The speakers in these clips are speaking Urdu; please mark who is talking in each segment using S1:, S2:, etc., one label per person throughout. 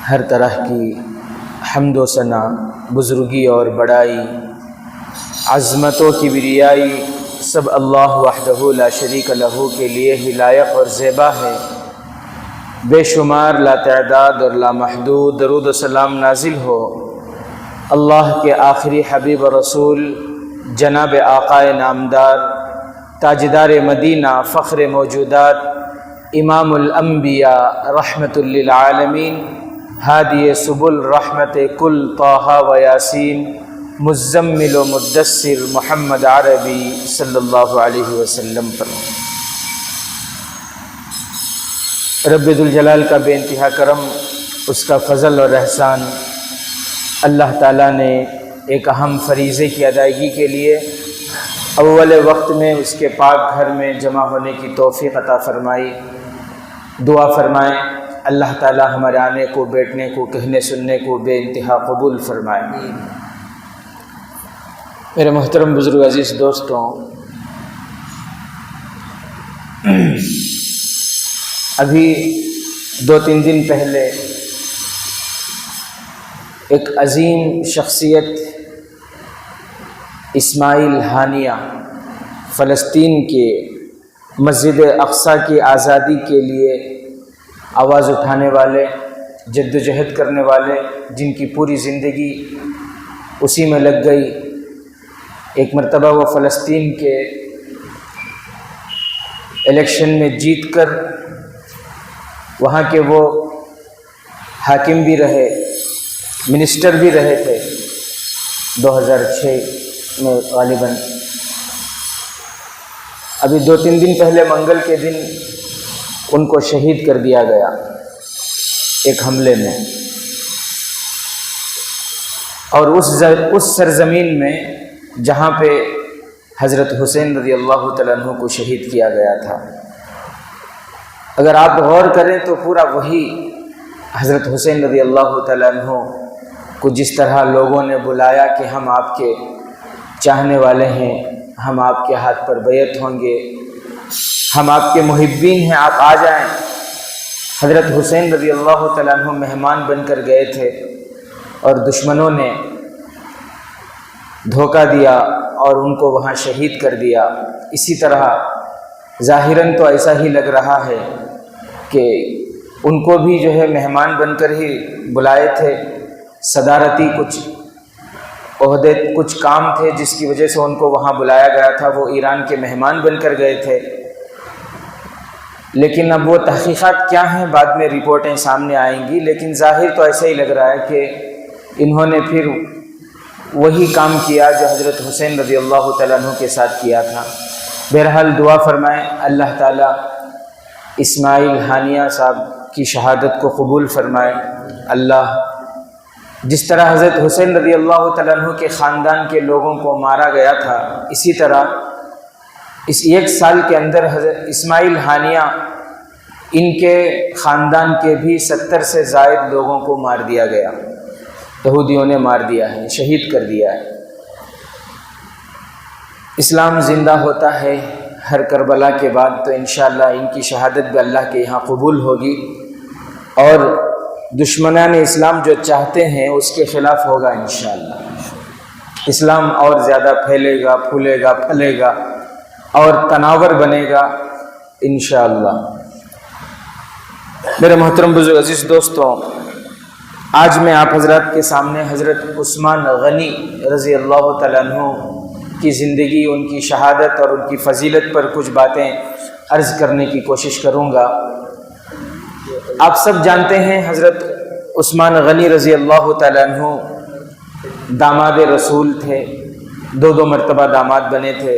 S1: ہر طرح کی حمد و ثنا، بزرگی اور بڑائی، عظمت و کبریائی سب اللہ وحدہ لا شریک لہ کے لیے ہی لائق اور زیبا ہے۔ بے شمار لاتعداد اور لامحدود درود و سلام نازل ہو اللہ کے آخری حبیب و رسول جناب آقا نامدار، تاجدار مدینہ، فخر موجودات، امام الانبیاء، رحمت للعالمین، ہادی سبل رحمت کل طٰہٰ و یاسین، مزمل و مدثر محمد عربی صلی اللہ علیہ وسلم پر۔ رب ذوالجلال کا بے انتہا کرم، اس کا فضل اور احسان، اللہ تعالیٰ نے ایک اہم فریضے کی ادائیگی کے لیے اول وقت میں اس کے پاک گھر میں جمع ہونے کی توفیق عطا فرمائی۔ دعا فرمائیں اللہ تعالیٰ ہمارے آنے کو، بیٹھنے کو، کہنے سننے کو بے انتہا قبول فرمائے۔ میرے محترم بزرگ عزیز دوستوں، ابھی 2-3 دن پہلے ایک عظیم شخصیت اسماعیل ہانیہ، فلسطین کے مسجد اقصیٰ کی آزادی کے لیے آواز اٹھانے والے، جد و جہد کرنے والے، جن کی پوری زندگی اسی میں لگ گئی، ایک مرتبہ وہ فلسطین کے الیکشن میں جیت کر وہاں کے وہ حاکم بھی رہے، منسٹر بھی رہے تھے 2006 میں غالباً۔ ابھی 2-3 دن پہلے منگل کے دن ان کو شہید کر دیا گیا ایک حملے میں، اور اس سرزمین میں جہاں پہ حضرت حسین رضی اللہ تعالیٰ عنہ کو شہید کیا گیا تھا۔ اگر آپ غور کریں تو پورا وہی حضرت حسین رضی اللہ تعالیٰ عنہ کو جس طرح لوگوں نے بلایا کہ ہم آپ کے چاہنے والے ہیں، ہم آپ کے ہاتھ پر بیعت ہوں گے، ہم آپ کے محبین ہیں، آپ آ جائیں۔ حضرت حسین رضی اللہ تعالیٰ عنہ مہمان بن کر گئے تھے اور دشمنوں نے دھوکہ دیا اور ان کو وہاں شہید کر دیا۔ اسی طرح ظاہراً تو ایسا ہی لگ رہا ہے کہ ان کو بھی جو ہے مہمان بن کر ہی بلائے تھے، صدارتی کچھ عہدے، کچھ کام تھے جس کی وجہ سے ان کو وہاں بلایا گیا تھا، وہ ایران کے مہمان بن کر گئے تھے۔ لیکن اب وہ تحقیقات کیا ہیں بعد میں رپورٹیں سامنے آئیں گی، لیکن ظاہر تو ایسا ہی لگ رہا ہے کہ انہوں نے پھر وہی کام کیا جو حضرت حسین رضی اللہ تعالیٰ عنہ کے ساتھ کیا تھا۔ بہرحال دعا فرمائیں اللہ تعالیٰ اسماعیل ہانیہ صاحب کی شہادت کو قبول فرمائے۔ اللہ جس طرح حضرت حسین رضی اللہ تعالیٰ عنہ کے خاندان کے لوگوں کو مارا گیا تھا، اسی طرح اس 1 سال کے اندر حضرت اسماعیل ہانیہ ان کے خاندان کے بھی 70 سے زائد لوگوں کو مار دیا گیا، یہودیوں نے مار دیا ہے، شہید کر دیا ہے۔ اسلام زندہ ہوتا ہے ہر کربلا کے بعد، تو انشاءاللہ ان کی شہادت بھی اللہ کے یہاں قبول ہوگی، اور دشمنان اسلام جو چاہتے ہیں اس کے خلاف ہوگا انشاءاللہ۔ اسلام اور زیادہ پھیلے گا، پھولے گا، پھلے گا اور تناور بنے گا انشاءاللہ۔ میرے محترم بزرگ عزیز دوستوں، آج میں آپ حضرات کے سامنے حضرت عثمان غنی رضی اللہ تعالیٰ عنہ کی زندگی، ان کی شہادت اور ان کی فضیلت پر کچھ باتیں عرض کرنے کی کوشش کروں گا۔ آپ سب جانتے ہیں حضرت عثمان غنی رضی اللہ تعالیٰ عنہ داماد رسول تھے، 2 مرتبہ داماد بنے تھے،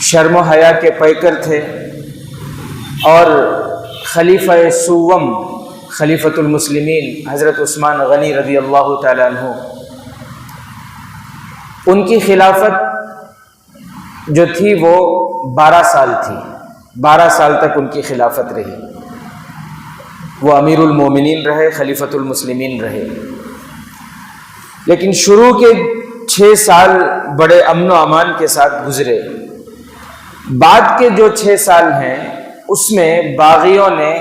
S1: شرم و حیا کے پیکر تھے، اور خلیفہ سوم، خلیفۃ المسلمین حضرت عثمان غنی رضی اللہ تعالیٰ عنہ، ان کی خلافت جو تھی وہ 12 سال تھی، 12 سال تک ان کی خلافت رہی، وہ امیر المومنین رہے، خلیفۃ المسلمین رہے۔ لیکن شروع کے 6 سال بڑے امن و امان کے ساتھ گزرے، بعد کے جو 6 سال ہیں اس میں باغیوں نے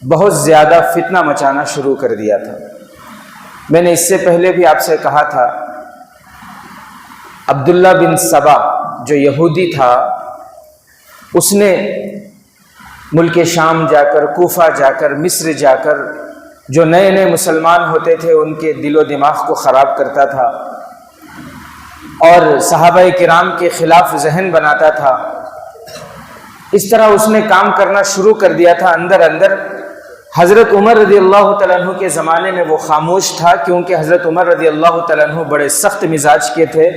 S1: بہت زیادہ فتنہ مچانا شروع کر دیا تھا۔ میں نے اس سے پہلے بھی آپ سے کہا تھا، عبداللہ بن سبا جو یہودی تھا، اس نے ملک شام جا کر، کوفہ جا کر، مصر جا کر جو نئے نئے مسلمان ہوتے تھے ان کے دل و دماغ کو خراب کرتا تھا اور صحابہ کرام کے خلاف ذہن بناتا تھا۔ اس طرح اس نے کام کرنا شروع کر دیا تھا اندر اندر۔ حضرت عمر رضی اللہ تعالیٰ عنہ کے زمانے میں وہ خاموش تھا، کیونکہ حضرت عمر رضی اللہ تعالیٰ عنہ بڑے سخت مزاج کے تھے۔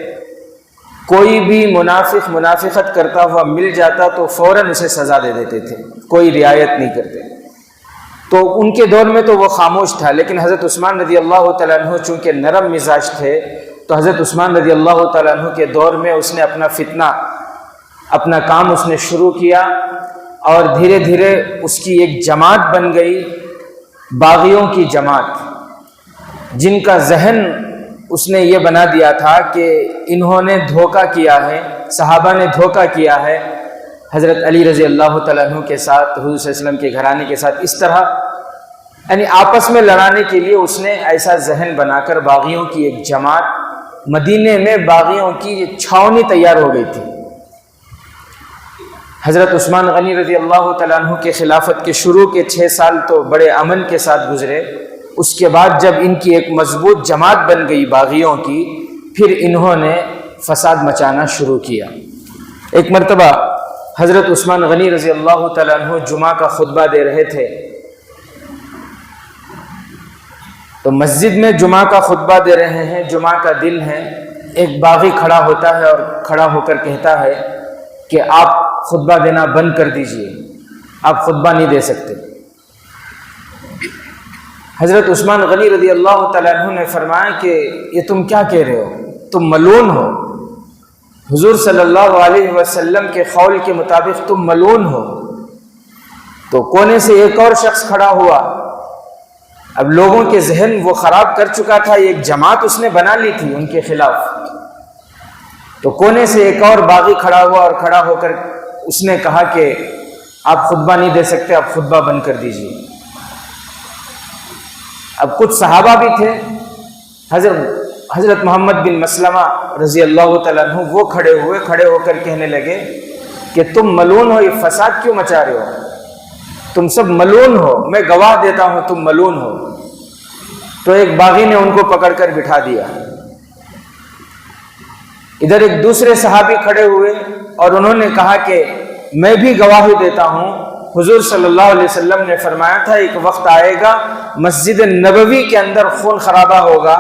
S1: کوئی بھی منافق منافقت کرتا ہوا مل جاتا تو فوراً اسے سزا دے دیتے تھے، کوئی رعایت نہیں کرتے۔ تو ان کے دور میں تو وہ خاموش تھا، لیکن حضرت عثمان رضی اللہ تعالیٰ عنہ چونکہ نرم مزاج تھے، تو حضرت عثمان رضی اللہ تعالیٰ عنہ کے دور میں اس نے اپنا فتنہ، اپنا کام اس نے شروع کیا، اور دھیرے دھیرے اس کی ایک جماعت بن گئی، باغیوں کی جماعت، جن کا ذہن اس نے یہ بنا دیا تھا کہ انہوں نے دھوکہ کیا ہے، صحابہ نے دھوکہ کیا ہے حضرت علی رضی اللہ تعالیٰ عنہ کے ساتھ، حضور صلی اللہ علیہ وسلم کے گھرانے کے ساتھ، اس طرح یعنی آپس میں لڑانے کے لیے اس نے ایسا ذہن بنا کر باغیوں کی ایک جماعت، مدینے میں باغیوں کی چھاونی تیار ہو گئی تھی۔ حضرت عثمان غنی رضی اللہ تعالیٰ عنہ کے خلافت کے شروع کے 6 سال تو بڑے امن کے ساتھ گزرے۔ اس کے بعد جب ان کی ایک مضبوط جماعت بن گئی باغیوں کی، پھر انہوں نے فساد مچانا شروع کیا۔ ایک مرتبہ حضرت عثمان غنی رضی اللہ تعالیٰ عنہ جمعہ کا خطبہ دے رہے تھے، تو مسجد میں جمعہ کا خطبہ دے رہے ہیں، جمعہ کا دن ہے، ایک باغی کھڑا ہوتا ہے اور کھڑا ہو کر کہتا ہے کہ آپ خطبہ دینا بند کر دیجئے، آپ خطبہ نہیں دے سکتے۔ حضرت عثمان غنی رضی اللہ تعالیٰ عنہ نے فرمایا کہ یہ تم کیا کہہ رہے ہو، تم ملعون ہو، حضور صلی اللہ علیہ وسلم کے قول کے مطابق تم ملعون ہو۔ تو کونے سے ایک اور شخص کھڑا ہوا، اب لوگوں کے ذہن وہ خراب کر چکا تھا، ایک جماعت اس نے بنا لی تھی ان کے خلاف۔ تو کونے سے ایک اور باغی کھڑا ہوا اور کھڑا ہو کر اس نے کہا کہ آپ خطبہ نہیں دے سکتے، آپ خطبہ بند کر دیجئے۔ اب کچھ صحابہ بھی تھے، حضرت محمد بن مسلمہ رضی اللہ تعالیٰ عنہ، وہ کھڑے ہو کر کہنے لگے کہ تم ملعون ہو، یہ فساد کیوں مچا رہے ہو، تم سب ملعون ہو، میں گواہ دیتا ہوں تم ملعون ہو۔ تو ایک باغی نے ان کو پکڑ کر بٹھا دیا۔ ادھر ایک دوسرے صحابی کھڑے ہوئے اور انہوں نے کہا کہ میں بھی گواہی دیتا ہوں، حضور صلی اللہ علیہ وسلم نے فرمایا تھا ایک وقت آئے گا مسجد نبوی کے اندر خون خرابہ ہوگا،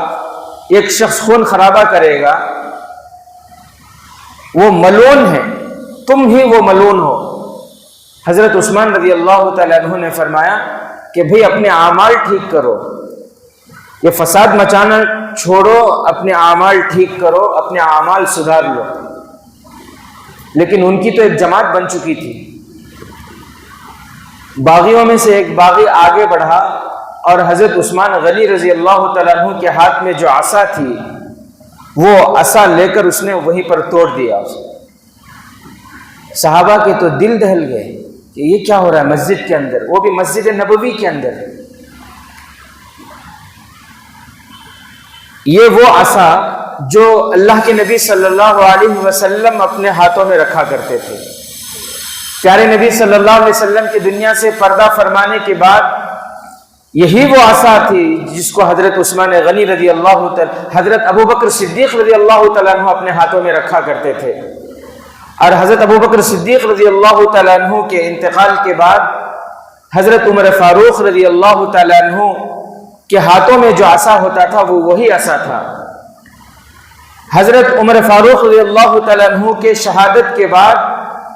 S1: ایک شخص خون خرابہ کرے گا، وہ ملعون ہے، تم ہی وہ ملعون ہو۔ حضرت عثمان رضی اللہ تعالیٰ عنہ نے فرمایا کہ بھئی اپنے اعمال ٹھیک کرو، یہ فساد مچانا چھوڑو، اپنے اعمال ٹھیک کرو، اپنے اعمال سدھار لو۔ لیکن ان کی تو ایک جماعت بن چکی تھی۔ باغیوں میں سے ایک باغی آگے بڑھا اور حضرت عثمان غنی رضی اللہ تعالیٰ عنہ کے ہاتھ میں جو عصا تھی وہ عصا لے کر اس نے وہیں پر توڑ دیا۔ صحابہ کے تو دل دہل گئے کہ یہ کیا ہو رہا ہے مسجد کے اندر، وہ بھی مسجد نبوی کے اندر۔ یہ وہ عصا جو اللہ کے نبی صلی اللہ علیہ وسلم اپنے ہاتھوں میں رکھا کرتے تھے۔ پیارے نبی صلی اللہ علیہ وسلم کی دنیا سے پردہ فرمانے کے بعد یہی وہ عصا تھی جس کو حضرت عثمان غنی رضی اللہ تعالیٰ، حضرت ابو بکر صدیق رضی اللہ تعالیٰ عنہ اپنے ہاتھوں میں رکھا کرتے تھے۔ اور حضرت ابو بکر صدیق رضی اللہ تعالیٰ عنہ کے انتقال کے بعد حضرت عمر فاروق رضی اللہ تعالیٰ عنہ کے ہاتھوں میں جو عصا ہوتا تھا وہ وہی عصا تھا۔ حضرت عمر فاروق رضی اللہ تعالیٰ عنہ کے شہادت کے بعد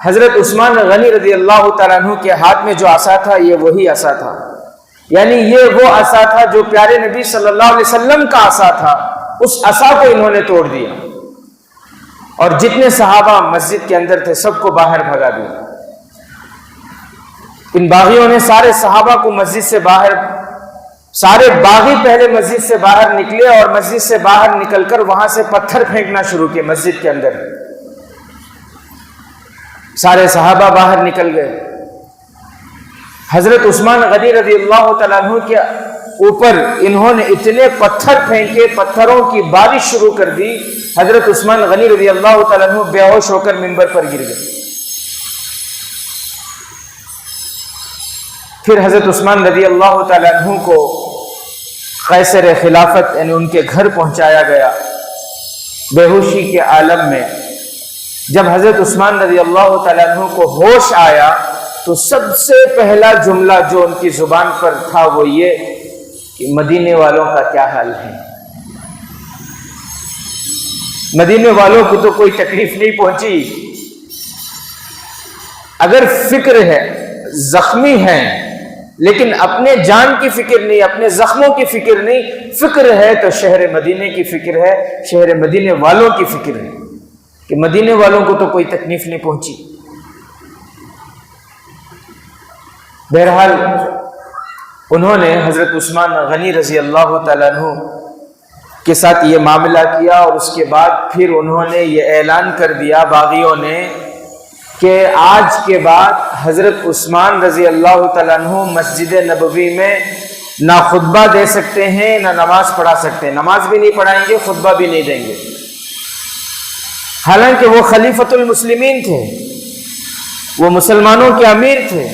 S1: حضرت عثمان غنی رضی اللہ تعالیٰ عنہ کے ہاتھ میں جو عصا تھا یہ وہی عصا تھا، یعنی یہ وہ عصا تھا جو پیارے نبی صلی اللہ علیہ وسلم کا عصا تھا، اس عصا کو انہوں نے توڑ دیا اور جتنے صحابہ مسجد کے اندر تھے سب کو باہر بھگا دیا۔ ان باغیوں نے سارے صحابہ کو مسجد سے باہر، سارے باغی پہلے مسجد سے باہر نکلے اور مسجد سے باہر نکل کر وہاں سے پتھر پھینکنا شروع کیے مسجد کے اندر۔ سارے صحابہ باہر نکل گئے۔ حضرت عثمان غنی رضی اللہ تعالیٰ عنہ کے اوپر انہوں نے اتنے پتھر پھینکے، پتھروں کی بارش شروع کر دی، حضرت عثمان غنی رضی اللہ تعالیٰ عنہ بے ہوش ہو کر منبر پر گر گئے۔ پھر حضرت عثمان رضی اللہ تعالیٰ عنہ کو قیصر خلافت یعنی ان کے گھر پہنچایا گیا بے ہوشی کے عالم میں۔ جب حضرت عثمان رضی اللہ تعالیٰ عنہ کو ہوش آیا تو سب سے پہلا جملہ جو ان کی زبان پر تھا وہ یہ کہ مدینے والوں کا کیا حال ہے۔ مدینے والوں کو تو کوئی تکلیف نہیں پہنچی، اگر فکر ہے، زخمی ہے، لیکن اپنے جان کی فکر نہیں، اپنے زخموں کی فکر نہیں، فکر ہے تو شہر مدینے کی فکر ہے، شہر مدینے والوں کی فکر ہے کہ مدینے والوں کو تو کوئی تکلیف نہیں پہنچی۔ بہرحال انہوں نے حضرت عثمان غنی رضی اللہ تعالیٰ عنہ کے ساتھ یہ معاملہ کیا، اور اس کے بعد پھر انہوں نے یہ اعلان کر دیا باغیوں نے کہ آج کے بعد حضرت عثمان رضی اللہ تعالیٰ عنہ مسجد نبوی میں نہ خطبہ دے سکتے ہیں نہ نماز پڑھا سکتے ہیں، نماز بھی نہیں پڑھائیں گے، خطبہ بھی نہیں دیں گے، حالانکہ وہ خلیفۃ المسلمین تھے، وہ مسلمانوں کے امیر تھے،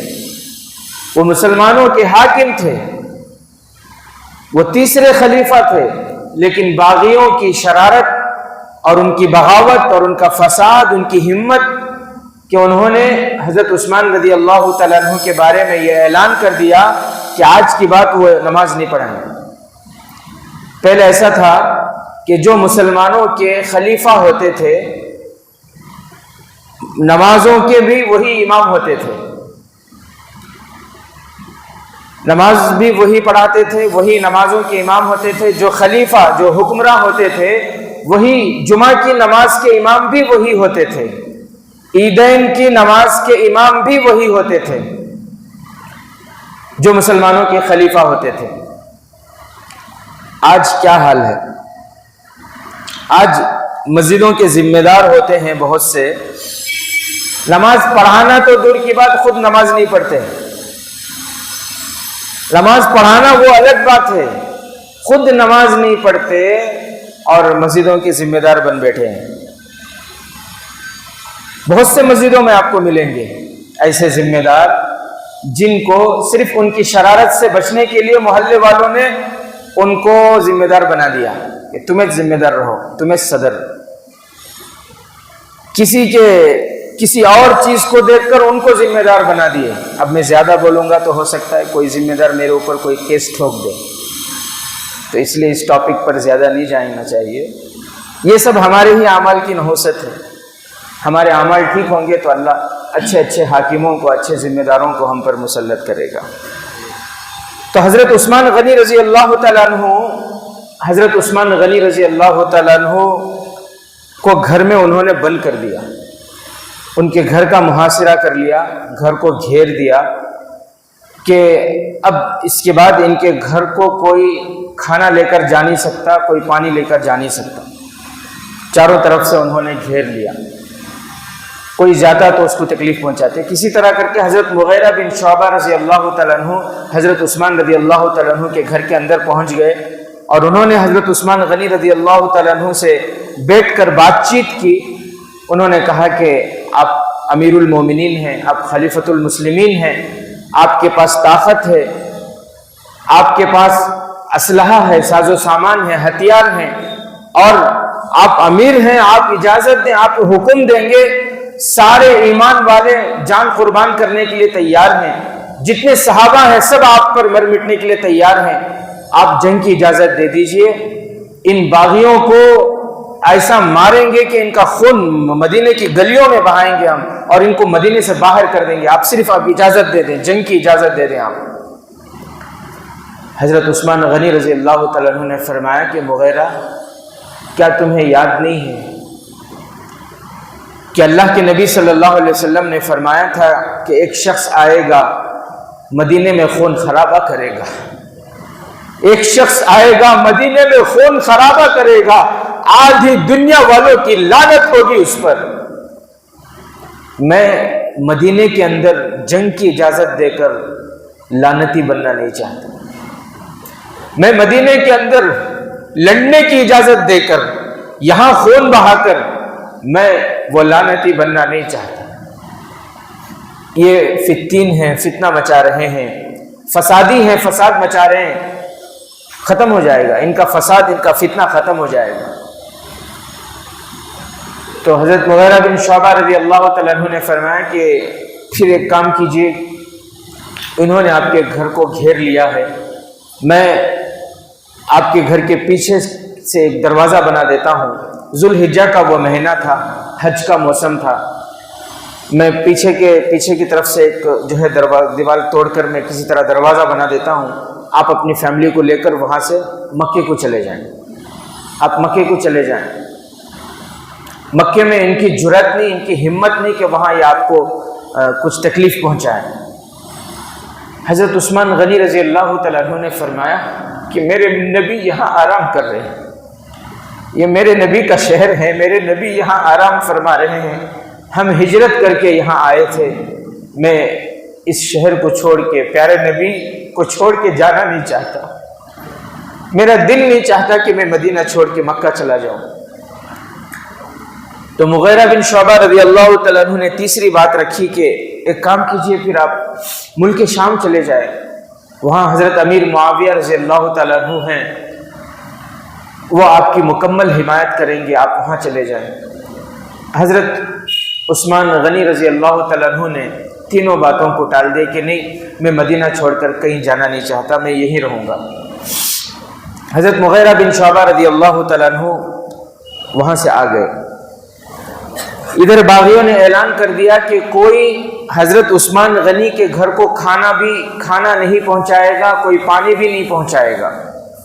S1: وہ مسلمانوں کے حاکم تھے، وہ تیسرے خلیفہ تھے، لیکن باغیوں کی شرارت اور ان کی بغاوت اور ان کا فساد، ان کی ہمت کہ انہوں نے حضرت عثمان رضی اللہ تعالیٰ عنہ کے بارے میں یہ اعلان کر دیا کہ آج کی بات وہ نماز نہیں پڑھیں گے۔ پہلے ایسا تھا کہ جو مسلمانوں کے خلیفہ ہوتے تھے نمازوں کے بھی وہی امام ہوتے تھے، نماز بھی وہی پڑھاتے تھے، وہی نمازوں کے امام ہوتے تھے، جو خلیفہ جو حکمراں ہوتے تھے وہی جمعہ کی نماز کے امام بھی وہی ہوتے تھے، عیدین کی نماز کے امام بھی وہی ہوتے تھے جو مسلمانوں کے خلیفہ ہوتے تھے۔ آج کیا حال ہے؟ آج مسجدوں کے ذمہ دار ہوتے ہیں بہت سے، نماز پڑھانا تو دور کی بات، خود نماز نہیں پڑھتے ہیں۔ نماز پڑھانا وہ الگ بات ہے، خود نماز نہیں پڑھتے اور مسجدوں کے ذمہ دار بن بیٹھے ہیں۔ بہت سے مسجدوں میں آپ کو ملیں گے ایسے ذمہ دار جن کو صرف ان کی شرارت سے بچنے کے لیے محلے والوں نے ان کو ذمہ دار بنا دیا کہ تمہیں ذمہ دار رہو، تمہیں صدر۔ کسی اور چیز کو دیکھ کر ان کو ذمہ دار بنا دیے۔ اب میں زیادہ بولوں گا تو ہو سکتا ہے کوئی ذمہ دار میرے اوپر کوئی کیس ٹھوک دے، تو اس لیے اس ٹاپک پر زیادہ نہیں جانا چاہیے۔ یہ سب ہمارے ہی اعمال کی نحوست ہے، ہمارے اعمال ٹھیک ہوں گے تو اللہ اچھے اچھے حاکموں کو، اچھے ذمہ داروں کو ہم پر مسلط کرے گا۔ تو حضرت عثمان غنی رضی اللہ تعالیٰ عنہ، حضرت عثمان غنی رضی اللہ تعالیٰ عنہ کو گھر میں انہوں نے بند کر دیا، ان کے گھر کا محاصرہ کر لیا، گھر کو گھیر دیا کہ اب اس کے بعد ان کے گھر کو کوئی کھانا لے کر جا نہیں سکتا، کوئی پانی لے کر جا نہیں سکتا۔ چاروں طرف سے انہوں نے گھیر لیا، کوئی جاتا تو اس کو تکلیف پہنچاتے۔ کسی طرح کر کے حضرت مغیرہ بن شعبہ رضی اللہ تعالیٰ عنہ حضرت عثمان رضی اللہ تعالیٰ عنہ کے گھر کے اندر پہنچ گئے، اور انہوں نے حضرت عثمان غنی رضی اللہ تعالیٰ عنہ سے بیٹھ کر بات چیت کی۔ انہوں نے کہا کہ آپ امیر المومنین ہیں، آپ خلیفۃ المسلمین ہیں، آپ کے پاس طاقت ہے، آپ کے پاس اسلحہ ہے، ساز و سامان ہے، ہتھیار ہیں، اور آپ امیر ہیں، آپ اجازت دیں، آپ حکم دیں گے، سارے ایمان والے جان قربان کرنے کے لیے تیار ہیں، جتنے صحابہ ہیں سب آپ پر مر مٹنے کے لیے تیار ہیں، آپ جنگ کی اجازت دے دیجئے، ان باغیوں کو ایسا ماریں گے کہ ان کا خون مدینے کی گلیوں میں بہائیں گے ہم، اور ان کو مدینے سے باہر کر دیں گے، آپ صرف اجازت دے دیں، جنگ کی اجازت دے دیں آپ۔ حضرت عثمان غنی رضی اللہ تعالیٰ عنہ نے فرمایا کہ مغیرہ، کیا تمہیں یاد نہیں ہے کہ اللہ کے نبی صلی اللہ علیہ وسلم نے فرمایا تھا کہ ایک شخص آئے گا مدینے میں خون خرابہ کرے گا، ایک شخص آئے گا مدینے میں خون خرابہ کرے گا، آدھی دنیا والوں کی لعنت ہوگی اس پر۔ میں مدینے کے اندر جنگ کی اجازت دے کر لعنتی بننا نہیں چاہتا. میں مدینے کے اندر لڑنے کی اجازت دے کر، یہاں خون بہا کر، میں وہ لعنتی بننا نہیں چاہتا. یہ فتین ہیں، فتنہ مچا رہے ہیں، فسادی ہیں، فساد مچا رہے ہیں. ختم ہو جائے گا ان کا فساد، ان کا فتنہ ختم ہو جائے گا. تو حضرت مغیرہ بن شعبہ رضی اللہ تعالیٰ عنہ نے فرمایا کہ پھر ایک کام کیجیے، انہوں نے آپ کے گھر کو گھیر لیا ہے، میں آپ کے گھر کے پیچھے سے ایک دروازہ بنا دیتا ہوں. ذوالحجہ کا وہ مہینہ تھا، حج کا موسم تھا. میں پیچھے کی طرف سے ایک جو ہے دیوار توڑ کر میں کسی طرح دروازہ بنا دیتا ہوں. آپ اپنی فیملی کو لے کر وہاں سے مکے کو چلے جائیں. آپ مکے کو چلے جائیں. مکے میں ان کی جرأت نہیں، ان کی ہمت نہیں کہ وہاں یہ آپ کو کچھ تکلیف پہنچائے. حضرت عثمان غنی رضی اللہ تعالیٰ عنہ نے فرمایا کہ میرے نبی یہاں آرام کر رہے ہیں، یہ میرے نبی کا شہر ہے، میرے نبی یہاں آرام فرما رہے ہیں. ہم ہجرت کر کے یہاں آئے تھے، میں اس شہر کو چھوڑ کے، پیارے نبی کو چھوڑ کے جانا نہیں چاہتا. میرا دل نہیں چاہتا کہ میں مدینہ چھوڑ کے مکہ چلا جاؤں. تو مغیرہ بن شعبہ رضی اللہ تعالیٰ عنہ نے تیسری بات رکھی کہ ایک کام کیجئے، پھر آپ ملک شام چلے جائیں. وہاں حضرت امیر معاویہ رضی اللہ تعالیٰ عنہ ہیں، وہ آپ کی مکمل حمایت کریں گے، آپ وہاں چلے جائیں. حضرت عثمان غنی رضی اللہ تعالیٰ عنہ نے تینوں باتوں کو ٹال دے کہ نہیں، میں مدینہ چھوڑ کر کہیں جانا نہیں چاہتا، میں یہیں رہوں گا. حضرت مغیرہ بن شعبہ رضی اللہ تعالیٰ عنہ وہاں سے آ گئے. ادھر باغیوں نے اعلان کر دیا کہ کوئی حضرت عثمان غنی کے گھر کو کھانا نہیں پہنچائے گا، کوئی پانی بھی نہیں پہنچائے گا.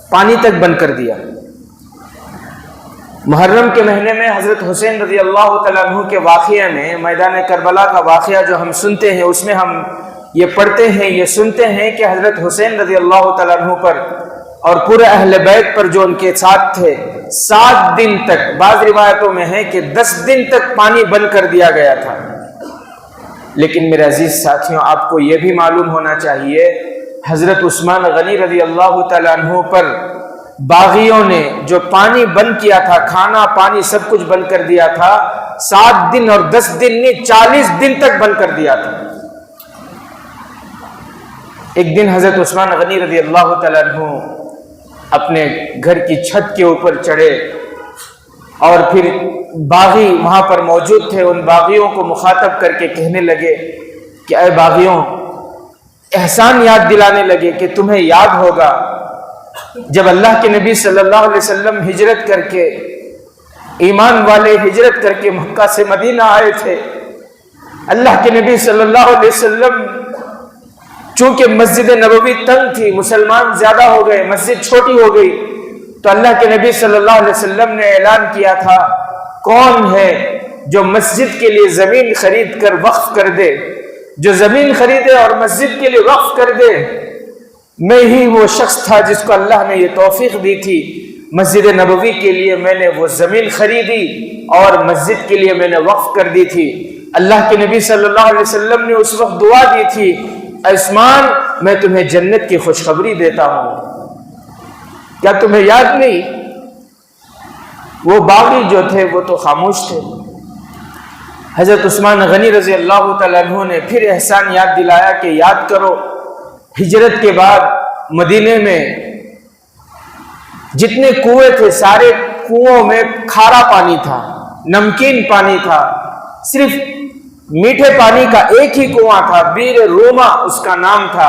S1: پانی تک بند کر دیا. محرم کے مہینے میں حضرت حسین رضی اللہ تعالیٰ عنہ کے واقعے میں، میدان کربلا کا واقعہ جو ہم سنتے ہیں، اس میں ہم یہ پڑھتے ہیں، یہ سنتے ہیں کہ حضرت حسین رضی اللہ تعالیٰ عنہ پر اور پورے اہل بیت پر جو ان کے ساتھ تھے، 7 دن تک، بعض روایتوں میں ہے کہ 10 دن تک پانی بند کر دیا گیا تھا. لیکن میرے عزیز ساتھیوں، آپ کو یہ بھی معلوم ہونا چاہیے، حضرت عثمان غنی رضی اللہ تعالیٰ عنہ پر باغیوں نے جو پانی بند کیا تھا، کھانا پانی سب کچھ بند کر دیا تھا. 7 دن اور 10 دن نہیں، 40 دن تک بند کر دیا تھا. ایک دن حضرت عثمان غنی رضی اللہ تعالیٰ عنہ اپنے گھر کی چھت کے اوپر چڑھے اور پھر باغی وہاں پر موجود تھے، ان باغیوں کو مخاطب کر کے کہنے لگے کہ اے باغیوں، احسان یاد دلانے لگے کہ تمہیں یاد ہوگا جب اللہ کے نبی صلی اللہ علیہ وسلم ہجرت کر کے، ایمان والے ہجرت کر کے مکہ سے مدینہ آئے تھے. اللہ کے نبی صلی اللہ علیہ وسلم چونکہ مسجد نبوی تنگ تھی، مسلمان زیادہ ہو گئے، مسجد چھوٹی ہو گئی، تو اللہ کے نبی صلی اللہ علیہ وسلم نے اعلان کیا تھا، کون ہے جو مسجد کے لیے زمین خرید کر وقف کر دے، جو زمین خریدے اور مسجد کے لیے وقف کر دے. میں ہی وہ شخص تھا جس کو اللہ نے یہ توفیق دی تھی. مسجد نبوی کے لیے میں نے وہ زمین خریدی اور مسجد کے لیے میں نے وقف کر دی تھی. اللہ کے نبی صلی اللہ علیہ وسلم نے اس وقت دعا دی تھی، عثمان میں تمہیں جنت کی خوشخبری دیتا ہوں. کیا تمہیں یاد نہیں؟ وہ باغی جو تھے وہ تو خاموش تھے. حضرت عثمان غنی رضی اللہ تعالیٰ عنہ نے پھر احسان یاد دلایا کہ یاد کرو، ہجرت کے بعد مدینے میں جتنے کنویں تھے، سارے کنووں میں کھارا پانی تھا، نمکین پانی تھا. صرف میٹھے پانی کا ایک ہی کنواں تھا، بیر روما اس کا نام تھا،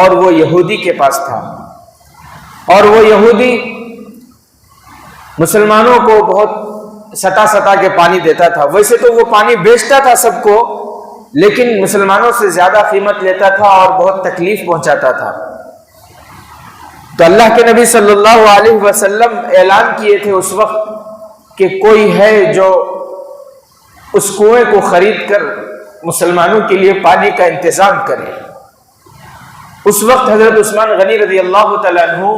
S1: اور وہ یہودی کے پاس تھا. اور وہ یہودی مسلمانوں کو بہت ستا کے پانی دیتا تھا. ویسے تو وہ پانی بیچتا تھا سب کو، لیکن مسلمانوں سے زیادہ قیمت لیتا تھا اور بہت تکلیف پہنچاتا تھا. تو اللہ کے نبی صلی اللہ علیہ وسلم اعلان کیے تھے اس وقت کہ کوئی ہے جو اس کنویں کو خرید کر مسلمانوں کے لیے پانی کا انتظام کرے. اس وقت حضرت عثمان غنی رضی اللہ تعالیٰ عنہ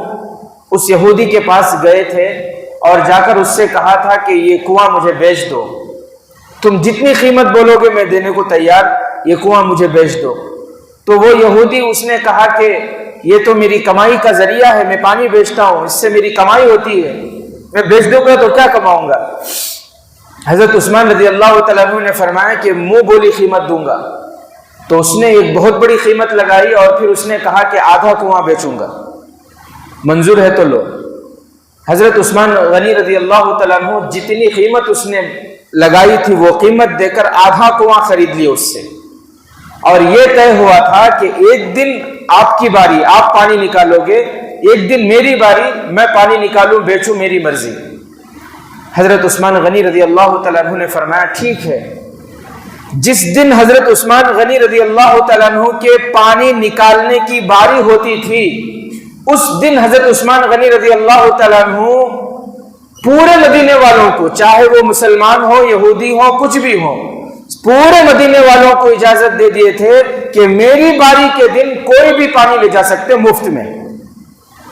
S1: اس یہودی کے پاس گئے تھے اور جا کر اس سے کہا تھا کہ یہ کنواں مجھے بیچ دو، تم جتنی قیمت بولو گے میں دینے کو تیار، یہ کنواں مجھے بیچ دو. تو وہ یہودی اس نے کہا کہ یہ تو میری کمائی کا ذریعہ ہے، میں پانی بیچتا ہوں، اس سے میری کمائی ہوتی ہے، میں بیچ دوں گا تو کیا کماؤں گا؟ حضرت عثمان رضی اللہ تعالیٰ عنہ نے فرمایا کہ منہ بولی قیمت دوں گا. تو اس نے ایک بہت بڑی قیمت لگائی اور پھر اس نے کہا کہ آدھا کنواں بیچوں گا، منظور ہے تو لو. حضرت عثمان غنی رضی اللہ تعالیٰ عنہ جتنی قیمت اس نے لگائی تھی وہ قیمت دے کر آدھا کنواں خرید لی اس سے، اور یہ طے ہوا تھا کہ ایک دن آپ کی باری، آپ پانی نکالو گے، ایک دن میری باری، میں پانی نکالوں بیچوں، میری مرضی. حضرت عثمان غنی رضی اللہ تعالیٰ عنہ نے فرمایا ٹھیک ہے. جس دن حضرت عثمان غنی رضی اللہ تعالیٰ عنہ کے پانی نکالنے کی باری ہوتی تھی، اس دن حضرت عثمان غنی رضی اللہ تعالیٰ عنہ پورے مدینے والوں کو، چاہے وہ مسلمان ہو، یہودی ہو، کچھ بھی ہو، پورے مدینے والوں کو اجازت دے دیے تھے کہ میری باری کے دن کوئی بھی پانی لے جا سکتے مفت میں،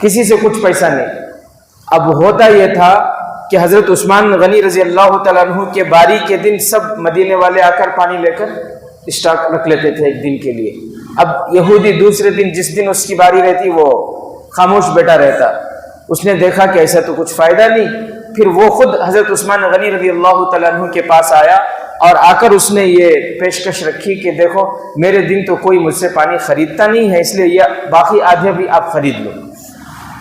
S1: کسی سے کچھ پیسہ نہیں. اب ہوتا یہ تھا کہ حضرت عثمان غنی رضی اللہ تعالیٰ عنہ کے باری کے دن سب مدینے والے آ کر پانی لے کر اسٹاک رکھ لیتے تھے ایک دن کے لیے. اب یہودی دوسرے دن جس دن اس کی باری رہتی وہ خاموش بیٹھا رہتا. اس نے دیکھا کہ ایسا تو کچھ فائدہ نہیں، پھر وہ خود حضرت عثمان غنی رضی اللہ تعالیٰ عنہ کے پاس آیا اور آ کر اس نے یہ پیشکش رکھی کہ دیکھو میرے دن تو کوئی مجھ سے پانی خریدتا نہیں ہے، اس لیے یہ باقی آدھا بھی آپ خرید لو.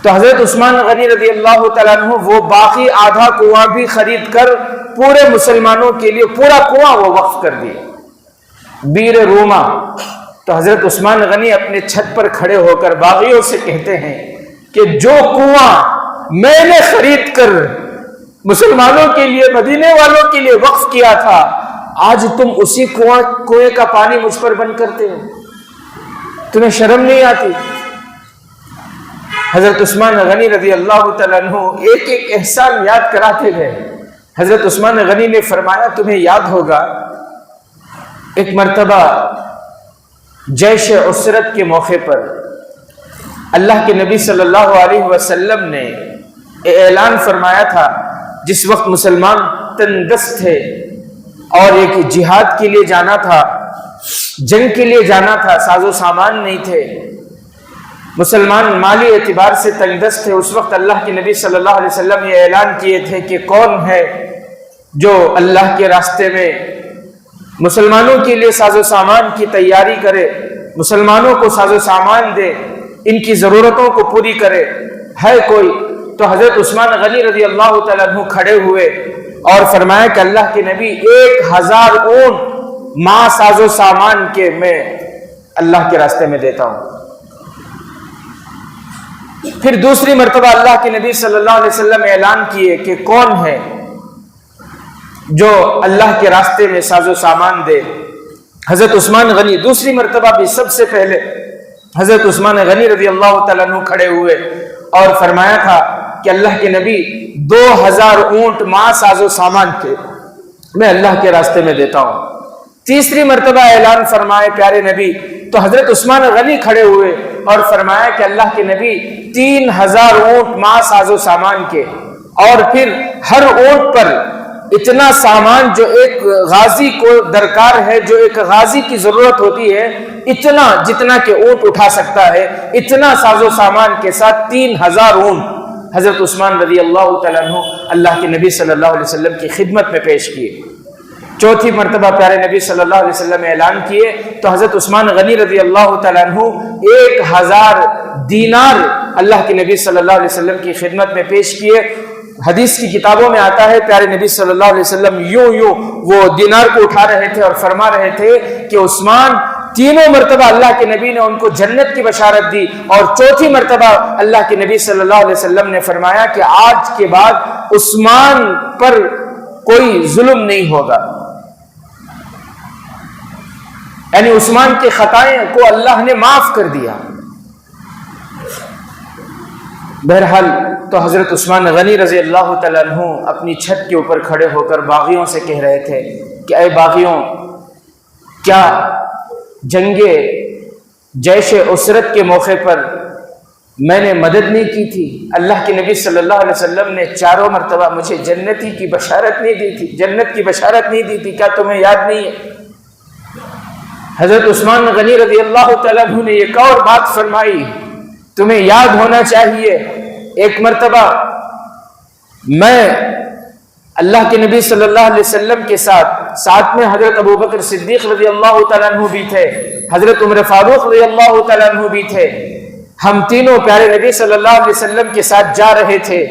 S1: تو حضرت عثمان غنی رضی اللہ تعالیٰ عنہ وہ باقی آدھا کنواں بھی خرید کر پورے مسلمانوں کے لیے پورا کنواں وہ وقف کر دیا. بیر روما. تو حضرت عثمان غنی اپنے چھت پر کھڑے ہو کر باغیوں سے کہتے ہیں کہ جو کنواں میں نے خرید کر مسلمانوں کے لیے، مدینے والوں کے لیے وقف کیا تھا، آج تم اسی کنویں کا پانی مجھ پر بند کرتے ہو، تمہیں شرم نہیں آتی؟ حضرت عثمان غنی رضی اللہ تعالیٰ عنہ ایک ایک احسان یاد کراتے گئے. حضرت عثمان غنی نے فرمایا تمہیں یاد ہوگا ایک مرتبہ جیش عسرت کے موقع پر اللہ کے نبی صلی اللہ علیہ وسلم نے اعلان فرمایا تھا، جس وقت مسلمان تنگست تھے اور ایک جہاد کے لیے جانا تھا، جنگ کے لیے جانا تھا، ساز و سامان نہیں تھے، مسلمان مالی اعتبار سے تنگدست تھے. اس وقت اللہ کے نبی صلی اللہ علیہ وسلم یہ اعلان کیے تھے کہ کون ہے جو اللہ کے راستے میں مسلمانوں کے لیے ساز و سامان کی تیاری کرے، مسلمانوں کو ساز و سامان دے، ان کی ضرورتوں کو پوری کرے، ہے کوئی؟ تو حضرت عثمان غنی رضی اللہ تعالیٰ عنہ کھڑے ہوئے اور فرمایا کہ اللہ کے نبی 1000 اونٹ ماں ساز و سامان کے میں اللہ کے راستے میں دیتا ہوں. پھر دوسری مرتبہ اللہ کے نبی صلی اللہ علیہ وسلم اعلان کیے کہ کون ہے جو اللہ کے راستے میں ساز و سامان دے. حضرت عثمان غنی دوسری مرتبہ بھی سب سے پہلے حضرت عثمان غنی رضی اللہ تعالیٰ عنہ کھڑے ہوئے اور فرمایا تھا کہ اللہ کے نبی 2000 اونٹ ماں ساز و سامان کے میں اللہ کے راستے میں دیتا ہوں. تیسری مرتبہ اعلان فرمائے پیارے نبی تو حضرت عثمان غنی کھڑے ہوئے اور فرمایا کہ اللہ کے نبی 3000 اونٹ ماں ساز و سامان کے، اور پھر ہر اونٹ پر اتنا سامان جو ایک غازی کو درکار ہے، جو ایک غازی کی ضرورت ہوتی ہے، اتنا جتنا کہ اونٹ اٹھا سکتا ہے، اتنا ساز و سامان کے ساتھ 3000 اونٹ حضرت عثمان رضی اللہ تعالیٰ عنہ اللہ کے نبی صلی اللہ علیہ وسلم کی خدمت میں پیش کیے. چوتھی مرتبہ پیارے نبی صلی اللہ علیہ وسلم اعلان کیے تو حضرت عثمان غنی رضی اللہ تعالیٰ عنہ 1000 دینار اللہ کے نبی صلی اللہ علیہ وسلم کی خدمت میں پیش کیے. حدیث کی کتابوں میں آتا ہے پیارے نبی صلی اللہ علیہ وسلم یوں وہ دینار کو اٹھا رہے تھے اور فرما رہے تھے کہ عثمان، تینوں مرتبہ اللہ کے نبی نے ان کو جنت کی بشارت دی، اور چوتھی مرتبہ اللہ کے نبی صلی اللہ علیہ وسلم نے فرمایا کہ آج کے بعد عثمان پر کوئی ظلم نہیں ہوگا، یعنی عثمان کے خطائیں کو اللہ نے معاف کر دیا. بہرحال تو حضرت عثمان غنی رضی اللہ تعالیٰ عنہ اپنی چھت کے اوپر کھڑے ہو کر باغیوں سے کہہ رہے تھے کہ اے باغیوں، کیا جنگ جیش عسرت کے موقع پر میں نے مدد نہیں کی تھی؟ اللہ کے نبی صلی اللہ علیہ وسلم نے 4 مرتبہ مجھے جنتی کی بشارت نہیں دی تھی، جنت کی بشارت نہیں دی تھی، کیا تمہیں یاد نہیں ہے؟ حضرت عثمان غنی رضی اللہ تعالیٰ عنہ نے ایک اور بات فرمائی، تمہیں یاد ہونا چاہیے، ایک مرتبہ میں اللہ کے نبی صلی اللہ علیہ وسلم کے ساتھ میں حضرت ابو بکر صدیق رضی اللہ تعالیٰ عنہ بھی تھے، حضرت عمر فاروق رضی اللہ تعالیٰ عنہ بھی تھے، ہم تینوں پیارے نبی صلی اللہ علیہ وسلم کے ساتھ جا رہے تھے۔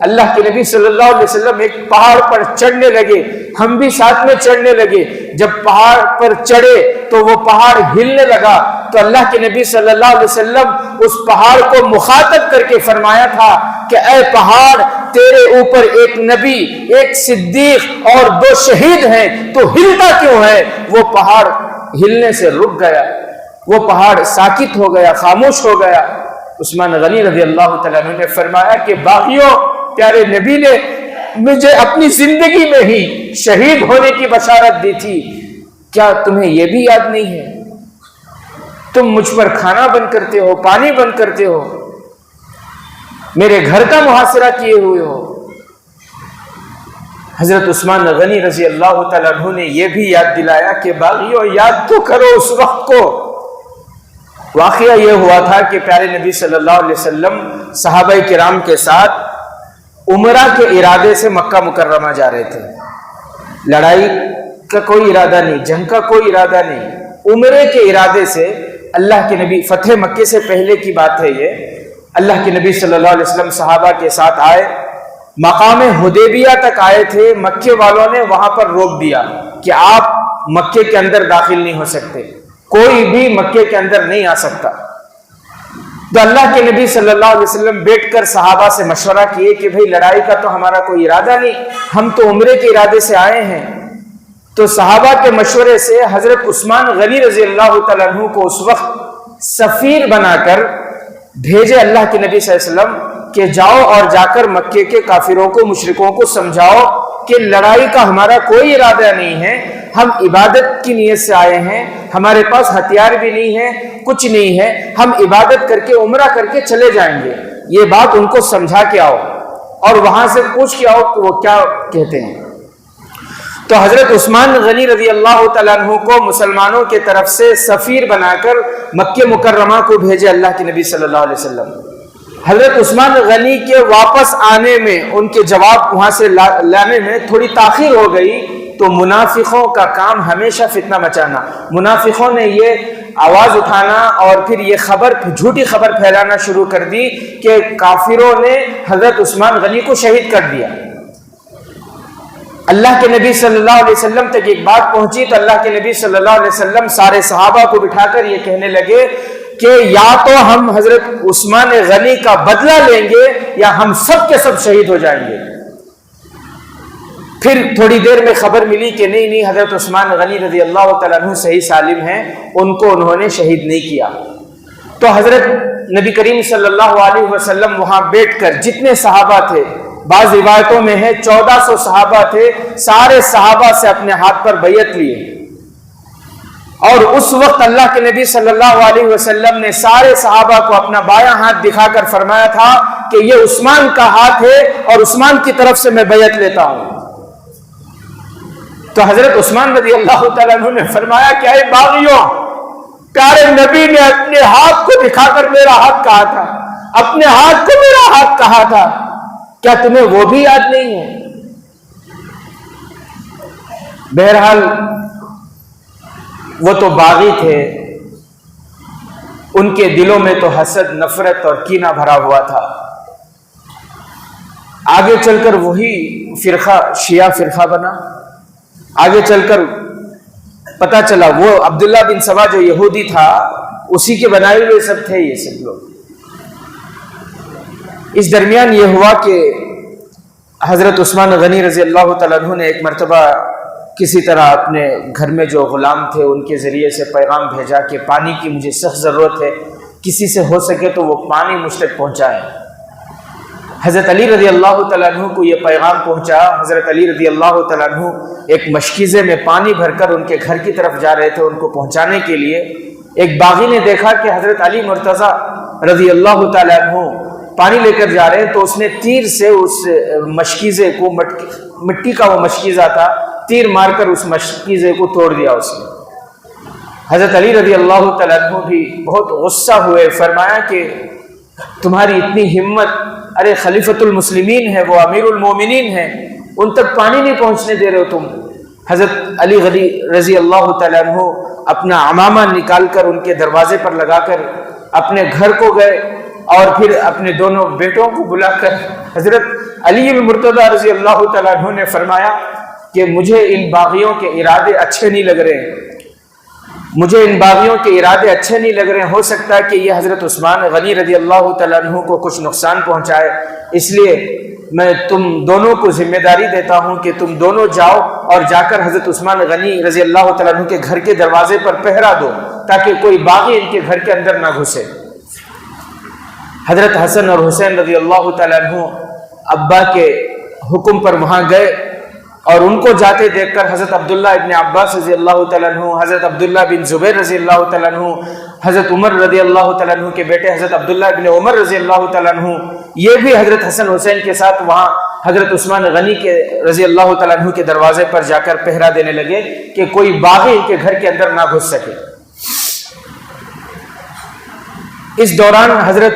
S1: اللہ کے نبی صلی اللہ علیہ وسلم ایک پہاڑ پر چڑھنے لگے، ہم بھی ساتھ میں چڑھنے لگے۔ جب پہاڑ پر چڑھے تو وہ پہاڑ ہلنے لگا، تو اللہ کے نبی صلی اللہ علیہ وسلم اس پہاڑ کو مخاطب کر کے فرمایا تھا کہ اے پہاڑ، تیرے اوپر ایک نبی، ایک صدیق اور 2 شہید ہیں، تو ہلتا کیوں ہے؟ وہ پہاڑ ہلنے سے رک گیا، وہ پہاڑ ساکت ہو گیا، خاموش ہو گیا۔ عثمان غنی رضی اللہ تعالیٰ عنہ نے فرمایا کہ باغیوں، پیارے نبی نے مجھے اپنی زندگی میں ہی شہید ہونے کی بشارت دی تھی، کیا تمہیں یہ بھی یاد نہیں ہے؟ تم مجھ پر کھانا بند کرتے ہو، پانی بند کرتے ہو، میرے گھر کا محاصرہ کیے ہوئے ہو۔ حضرت عثمان غنی رضی اللہ تعالیٰ عنہ نے یہ بھی یاد دلایا کہ باغیوں، یاد تو کرو اس وقت کو۔ واقعہ یہ ہوا تھا کہ پیارے نبی صلی اللہ علیہ وسلم صحابہ کرام کے ساتھ عمرہ کے ارادے سے مکہ مکرمہ جا رہے تھے۔ لڑائی کا کوئی ارادہ نہیں، جنگ کا کوئی ارادہ نہیں، عمرے کے ارادے سے اللہ کے نبی، فتح مکے سے پہلے کی بات ہے یہ، اللہ کے نبی صلی اللہ علیہ وسلم صحابہ کے ساتھ آئے، مقام حدیبیہ تک آئے تھے۔ مکے والوں نے وہاں پر روک دیا کہ آپ مکے کے اندر داخل نہیں ہو سکتے، کوئی بھی مکے کے اندر نہیں آ سکتا۔ تو اللہ کے نبی صلی اللہ علیہ وسلم بیٹھ کر صحابہ سے مشورہ کیے کہ بھئی لڑائی کا تو ہمارا کوئی ارادہ نہیں، ہم تو عمرے کے ارادے سے آئے ہیں۔ تو صحابہ کے مشورے سے حضرت عثمان غنی رضی اللہ تعالیٰ عنہ کو اس وقت سفیر بنا کر بھیجے اللہ کے نبی صلی اللہ علیہ وسلم کہ جاؤ اور جا کر مکے کے کافروں کو، مشرکوں کو سمجھاؤ کہ لڑائی کا ہمارا کوئی ارادہ نہیں ہے، ہم عبادت کی نیت سے آئے ہیں، ہمارے پاس ہتھیار بھی نہیں ہے، کچھ نہیں ہے، ہم عبادت کر کے عمرہ کر کے چلے جائیں گے۔ یہ بات ان کو سمجھا کے آؤ اور وہاں سے پوچھ کے آؤ کہ وہ کیا کہتے ہیں۔ تو حضرت عثمان غنی رضی اللہ تعالیٰ عنہ کو مسلمانوں کے طرف سے سفیر بنا کر مکہ مکرمہ کو بھیجے اللہ کے نبی صلی اللہ علیہ وسلم۔ حضرت عثمان غنی کے واپس آنے میں، ان کے جواب وہاں سے لانے میں تھوڑی تاخیر ہو گئی، تو منافقوں کا کام ہمیشہ فتنہ مچانا، منافقوں نے یہ آواز اٹھانا اور پھر یہ خبر، جھوٹی خبر پھیلانا شروع کر دی کہ کافروں نے حضرت عثمان غنی کو شہید کر دیا۔ اللہ کے نبی صلی اللہ علیہ وسلم تک ایک بات پہنچی تو اللہ کے نبی صلی اللہ علیہ وسلم سارے صحابہ کو بٹھا کر یہ کہنے لگے کہ یا تو ہم حضرت عثمان غنی کا بدلہ لیں گے یا ہم سب کے سب شہید ہو جائیں گے۔ پھر تھوڑی دیر میں خبر ملی کہ نہیں، حضرت عثمان غنی رضی اللہ تعالیٰ عنہ صحیح سالم ہیں، ان کو انہوں نے شہید نہیں کیا۔ تو حضرت نبی کریم صلی اللہ علیہ وسلم وہاں بیٹھ کر جتنے صحابہ تھے، بعض روایتوں میں ہے 1400 صحابہ تھے، سارے صحابہ سے اپنے ہاتھ پر بیعت لیے۔ اور اس وقت اللہ کے نبی صلی اللہ علیہ وسلم نے سارے صحابہ کو اپنا بایاں ہاتھ دکھا کر فرمایا تھا کہ یہ عثمان کا ہاتھ ہے اور عثمان کی طرف سے میں بیعت لیتا ہوں۔ تو حضرت عثمان رضی اللہ تعالیٰ عنہ نے فرمایا کہ اے باغیوں، پیارے نبی نے اپنے ہاتھ کو دکھا کر میرا ہاتھ کہا تھا، اپنے ہاتھ کو میرا ہاتھ کہا تھا، کیا تمہیں وہ بھی یاد نہیں ہے؟ بہرحال وہ تو باغی تھے، ان کے دلوں میں تو حسد، نفرت اور کینہ بھرا ہوا تھا۔ آگے چل کر وہی فرقہ شیعہ فرقہ بنا، آگے چل کر پتا چلا وہ عبداللہ بن سبا جو یہودی تھا، اسی کے بنائے ہوئے سب تھے یہ سب لوگ۔ اس درمیان یہ ہوا کہ حضرت عثمان غنی رضی اللہ تعالیٰ عنہ نے ایک مرتبہ کسی طرح اپنے گھر میں جو غلام تھے ان کے ذریعے سے پیغام بھیجا کہ پانی کی مجھے سخت ضرورت ہے، کسی سے ہو سکے تو وہ پانی مجھ تک پہنچائے۔ حضرت علی رضی اللہ تعالیٰ عنہ کو یہ پیغام پہنچا۔ حضرت علی رضی اللہ تعالیٰ عنہ ایک مشکیزے میں پانی بھر کر ان کے گھر کی طرف جا رہے تھے ان کو پہنچانے کے لیے۔ ایک باغی نے دیکھا کہ حضرت علی مرتضیٰ رضی اللہ تعالیٰ عنہ پانی لے کر جا رہے ہیں، تو اس نے تیر سے اس مشکیزے کو، مٹی کا وہ مشکیزہ تھا، تیر مار کر اس مشکیزے کو توڑ دیا اس نے۔ حضرت علی رضی اللہ تعالیٰ عنہ بھی بہت غصہ ہوئے، فرمایا کہ تمہاری اتنی ہمت، ارے خلیفۃ المسلمین ہے، وہ امیر المومنین ہے، ان تک پانی نہیں پہنچنے دے رہے ہو تم۔ حضرت علی رضی اللہ تعالیٰ عنہ اپنا عمامہ نکال کر ان کے دروازے پر لگا کر اپنے گھر کو گئے، اور پھر اپنے دونوں بیٹوں کو بلا کر حضرت علی المرتضیٰ رضی اللہ تعالیٰ عنہ نے فرمایا کہ مجھے ان باغیوں کے ارادے اچھے نہیں لگ رہے، مجھے ان باغیوں کے ارادے اچھے نہیں لگ رہے ہیں، ہو سکتا ہے کہ یہ حضرت عثمان غنی رضی اللہ تعالیٰ عنہ کو کچھ نقصان پہنچائے، اس لیے میں تم دونوں کو ذمہ داری دیتا ہوں کہ تم دونوں جاؤ اور جا کر حضرت عثمان غنی رضی اللہ تعالیٰ عنہ کے گھر کے دروازے پر پہرا دو تاکہ کوئی باغی ان کے گھر کے اندر نہ گھسے۔ حضرت حسن اور حسین رضی اللہ تعالیٰ عنہ ابا کے حکم پر وہاں گئے، اور ان کو جاتے دیکھ کر حضرت عبداللہ ابن عباس رضی اللہ تعالیٰ عنہ، حضرت عبداللہ بن زبیر رضی اللہ تعالیٰ عنہ، حضرت عمر رضی اللہ تعالیٰ عنہ کے بیٹے حضرت عبداللہ ابن عمر رضی اللہ تعالیٰ عنہ، یہ بھی حضرت حسن حسین کے ساتھ وہاں حضرت عثمان غنی کے رضی اللہ تعالیٰ عنہ کے دروازے پر جا کر پہرا دینے لگے کہ کوئی باغی ان کے گھر کے اندر نہ گھس سکے۔ اس دوران حضرت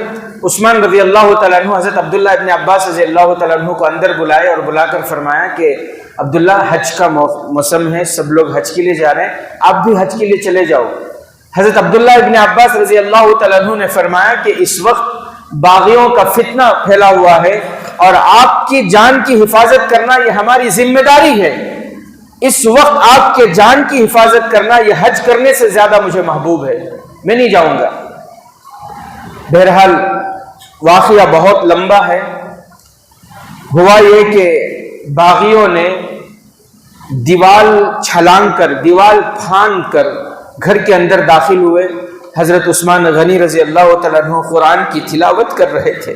S1: عثمان رضی اللہ تعالیٰ عنہ حضرت عبداللہ ابن عباس رضی اللہ تعالیٰ عنہ کو اندر بلائے اور بلا کر فرمایا کہ عبداللہ حج کا موسم ہے، سب لوگ حج کے لیے جا رہے ہیں، آپ بھی حج کے لیے چلے جاؤ۔ حضرت عبداللہ ابن عباس رضی اللہ تعالیٰ عنہ نے فرمایا کہ اس وقت باغیوں کا فتنہ پھیلا ہوا ہے اور آپ کی جان کی حفاظت کرنا یہ ہماری ذمہ داری ہے، اس وقت آپ کے جان کی حفاظت کرنا یہ حج کرنے سے زیادہ مجھے محبوب ہے، میں نہیں جاؤں گا۔ بہرحال واقعہ بہت لمبا ہے، ہوا یہ کہ باغیوں نے دیوال چھلانگ کر، دیوال پھاند کر گھر کے اندر داخل ہوئے۔ حضرت عثمان غنی رضی اللہ تعالیٰ عنہ قرآن کی تلاوت کر رہے تھے۔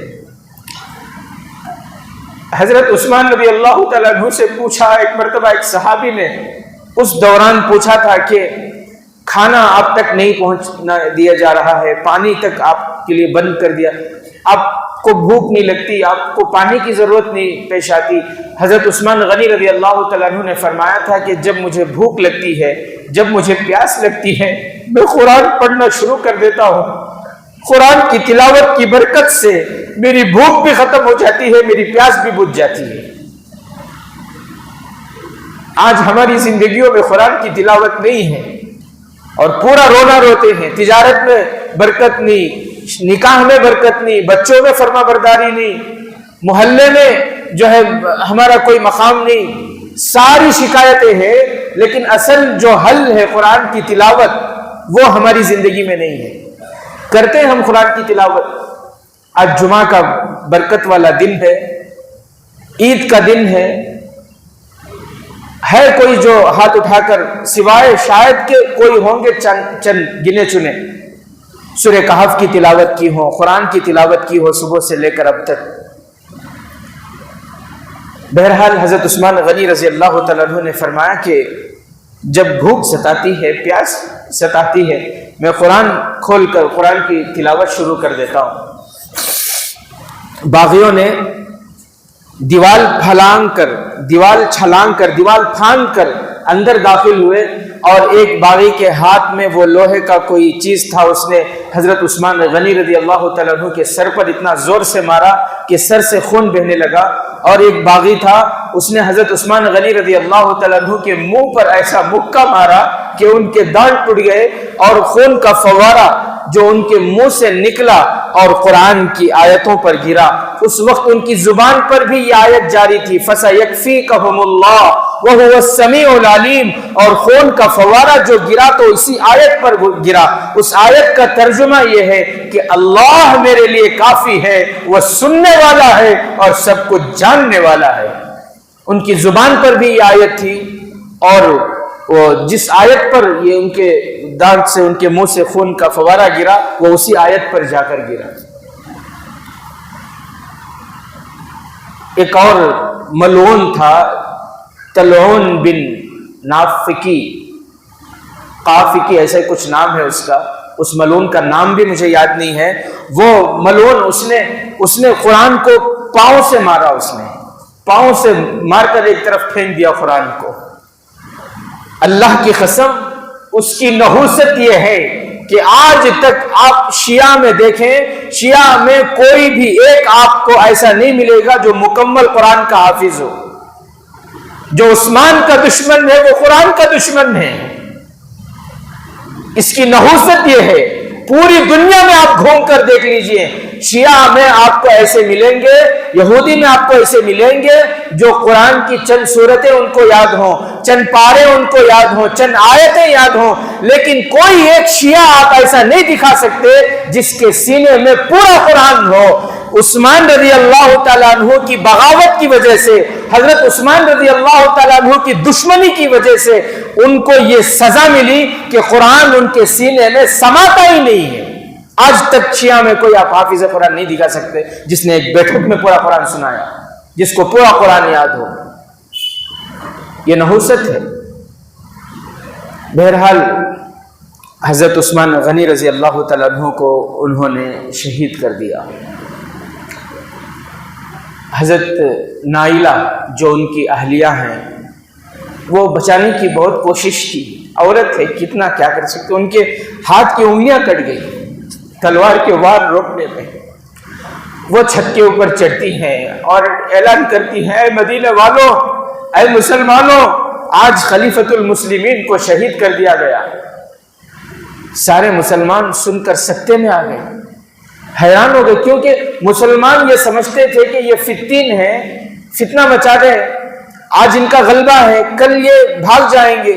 S1: حضرت عثمان رضی اللہ تعالیٰ عنہ سے پوچھا، ایک مرتبہ ایک صحابی نے اس دوران پوچھا تھا کہ کھانا آپ تک نہیں پہنچنا دیا جا رہا ہے، پانی تک آپ کے لیے بند کر دیا، آپ کو بھوک نہیں لگتی، آپ کو پانی کی ضرورت نہیں پیش آتی؟ حضرت عثمان غنی رضی اللہ تعالیٰ عنہ نے فرمایا تھا کہ جب مجھے بھوک لگتی ہے، جب مجھے پیاس لگتی ہے، میں قرآن پڑھنا شروع کر دیتا ہوں، قرآن کی تلاوت کی برکت سے میری بھوک بھی ختم ہو جاتی ہے، میری پیاس بھی بجھ جاتی ہے۔ آج ہماری زندگیوں میں قرآن کی تلاوت نہیں ہے اور پورا رونا روتے ہیں، تجارت میں برکت نہیں، نکاح میں برکت نہیں، بچوں میں فرما برداری نہیں، محلے میں جو ہے ہمارا کوئی مقام نہیں، ساری شکایتیں ہیں، لیکن اصل جو حل ہے قرآن کی تلاوت وہ ہماری زندگی میں نہیں ہے۔ کرتے ہیں ہم قرآن کی تلاوت۔ آج جمعہ کا برکت والا دن ہے، عید کا دن ہے کوئی جو ہاتھ اٹھا کر، سوائے شاید کہ کوئی ہوں گے چند گنے چنے، سورہ کہف کی تلاوت کی ہو، قرآن کی تلاوت کی ہو صبح سے لے کر اب تک۔ بہرحال حضرت عثمان غنی رضی اللہ تعالیٰ عنہ نے فرمایا کہ جب بھوک ستاتی ہے، پیاس ستاتی ہے، میں قرآن کھول کر قرآن کی تلاوت شروع کر دیتا ہوں۔ باغیوں نے دیوال چھلانگ کر دیوال پھاند کر اندر داخل ہوئے، اور ایک باغی کے ہاتھ میں وہ لوہے کا کوئی چیز تھا، اس نے حضرت عثمان غنی رضی اللہ تعالیٰ عنہ کے سر پر اتنا زور سے مارا کہ سر سے خون بہنے لگا، اور ایک باغی تھا، اس نے حضرت عثمان غنی رضی اللہ تعالیٰ عنہ کے منہ پر ایسا مکہ مارا کہ ان کے دانت ٹوٹ گئے، اور خون کا فوارہ جو ان کے منہ سے نکلا اور قرآن کی آیتوں پر گرا۔ اس وقت ان کی زبان پر بھی یہ آیت جاری تھی، فَسَيَكْفِيكَهُمُ اللَّهُ وَهُوَ السَّمِيعُ الْعَلِيمُ، اور خون کا فوارہ جو گرا تو اسی آیت پر گرا۔ اس آیت کا ترجمہ یہ ہے کہ اللہ میرے لیے کافی ہے، وہ سننے والا ہے اور سب کچھ جاننے والا ہے۔ ان کی زبان پر بھی یہ آیت تھی، اور وہ جس آیت پر یہ ان کے دانت سے، ان کے منہ سے خون کا فوارہ گرا، وہ اسی آیت پر جا کر گرا۔ ایک اور ملعون تھا، طلعون بن نافکی، قافکی ایسا کچھ نام ہے اس کا، اس ملعون کا نام بھی مجھے یاد نہیں ہے۔ وہ ملعون اس نے قرآن کو پاؤں سے مارا، اس نے پاؤں سے مار کر ایک طرف پھینک دیا قرآن کو۔ اللہ کی قسم، اس کی نحوست یہ ہے کہ آج تک آپ شیعہ میں دیکھیں، شیعہ میں کوئی بھی ایک آپ کو ایسا نہیں ملے گا جو مکمل قرآن کا حافظ ہو۔ جو عثمان کا دشمن ہے وہ قرآن کا دشمن ہے۔ اس کی نحوست یہ ہے، پوری دنیا میں آپ گھوم کر دیکھ لیجئے، شیعہ میں آپ کو ایسے ملیں گے، یہودی میں آپ کو ایسے ملیں گے جو قرآن کی چند سورتیں ان کو یاد ہوں، چند پارے ان کو یاد ہوں، چند آیتیں یاد ہوں، لیکن کوئی ایک شیعہ آپ ایسا نہیں دکھا سکتے جس کے سینے میں پورا قرآن ہو۔ عثمان رضی اللہ تعالیٰ عنہ کی بغاوت کی وجہ سے، حضرت عثمان رضی اللہ تعالیٰ عنہ کی دشمنی کی وجہ سے ان کو یہ سزا ملی کہ قرآن ان کے سینے میں سماتا ہی نہیں ہے۔ آج تک شیعہ میں کوئی آپ حافظ قرآن نہیں دکھا سکتے جس نے ایک بیٹھک میں پورا قرآن سنایا، جس کو پورا قرآن یاد ہو۔ یہ نحوست ہے۔ بہرحال حضرت عثمان غنی رضی اللہ تعالیٰ عنہ کو انہوں نے شہید کر دیا۔ حضرت نائلہ جو ان کی اہلیہ ہیں، وہ بچانے کی بہت کوشش کی، عورت ہے کتنا کیا کر سکتے، ان کے ہاتھ کی انگلیاں کٹ گئی تلوار کے وار روکنے میں۔ وہ چھت کے اوپر چڑھتی ہیں اور اعلان کرتی ہیں، اے مدینہ والوں، اے مسلمانوں، آج خلیفۃ المسلمین کو شہید کر دیا گیا۔ سارے مسلمان سن کر سکتے میں آ گئے، حیران ہو گئے، کیونکہ مسلمان یہ سمجھتے تھے کہ یہ فتین ہیں، فتنہ مچا رہے ہیں، آج ان کا غلبہ ہے، کل یہ بھاگ جائیں گے۔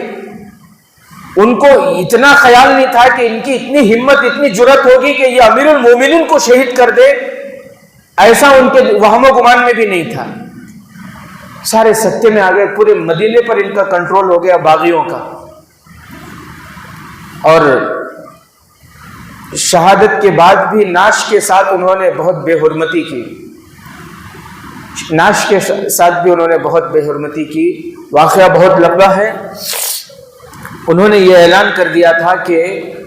S1: ان کو اتنا خیال نہیں تھا کہ ان کی اتنی ہمت، اتنی جرت ہوگی کہ یہ امیر المومنین کو شہید کر دے، ایسا ان کے وہم و گمان میں بھی نہیں تھا۔ سارے سکتے میں آ گئے، پورے مدینے پر ان کا کنٹرول ہو گیا باغیوں کا۔ اور شہادت کے بعد بھی نعش کے ساتھ انہوں نے بہت بے حرمتی کی، نعش کے ساتھ بھی انہوں نے بہت بے حرمتی کی۔ واقعہ بہت لمبا ہے۔ انہوں نے یہ اعلان کر دیا تھا کہ